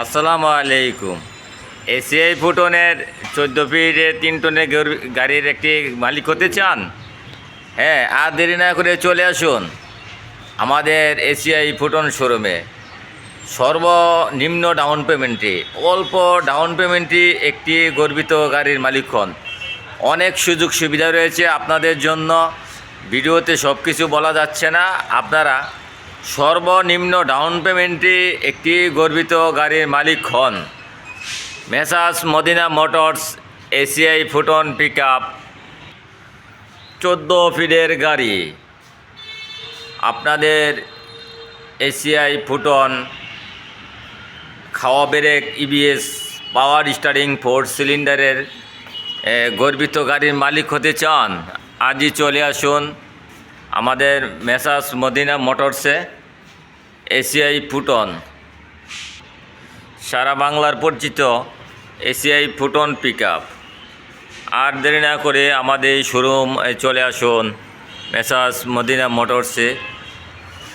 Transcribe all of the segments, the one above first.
আসসালামু আলাইকুম। এসিআই ফুটনের 14 ফিটের 3 টনের গাড়ির একটি মালিক হতে চান? হ্যাঁ, আর দেরি না করে চলে আসুন আমাদের এসিআই ফুটন শোরুমে। সর্বনিম্ন ডাউন পেমেন্টে, অল্প ডাউন পেমেন্টে একটি গর্বিত গাড়ির মালিক হন। অনেক সুযোগ সুবিধা রয়েছে আপনাদের জন্য। ভিডিওতে সব কিছু বলা যাচ্ছে না। আপনারা সর্বনিম্ন ডাউন পেমেন্টে একটি গর্বিত গাড়ির মালিক হন। Messrs Madina motors ACI Foton pick up 14 ফিটের গাড়ি। আপনাদের এসিআই ফুটন খাওয়া ব্রেক ইবিএস পাওয়ার স্টারিং 4 সিলিন্ডারের গর্বিত গাড়ির মালিক হতে চান? আজই চলে আসুন আমাদের মেসার্স মদিনা মোটরসে। এসিআই ফুটন সারা বাংলার পরিচিত এসিআই ফুটন পিক আপ। আর দেরি না করে আমাদের শোরুম চলে আসুন মেসার্স মদিনা মোটরসে।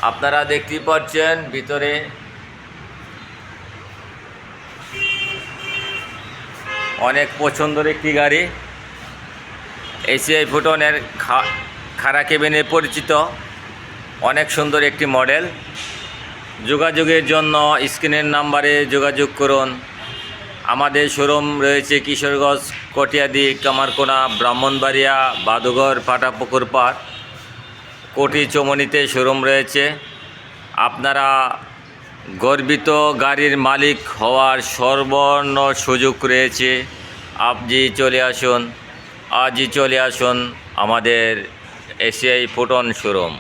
আপনারা দেখতেই পাচ্ছেন ভিতরে অনেক পছন্দের একটি গাড়ি। এসিআই ফুটনের খাড়া কেবিনে পরিচিত অনেক সুন্দর একটি মডেল। যোগাযোগের জন্য স্ক্রিনের নাম্বারে যোগাযোগ করুন। আমাদের শোরুম রয়েছে কিশোরগঞ্জ, কটিয়াদি, কামারকোনা, ব্রাহ্মণবাড়িয়া, বাদুঘর, ফাটাপুকুর পাড়, কোটি চমনিতে শোরুম রয়েছে। আপনারা গর্বিত গাড়ির মালিক হওয়ার সর্বর্ণ সুযোগ রয়েছে। আজই চলে আসুন আমাদের এসিআই ফুটন শোরুম।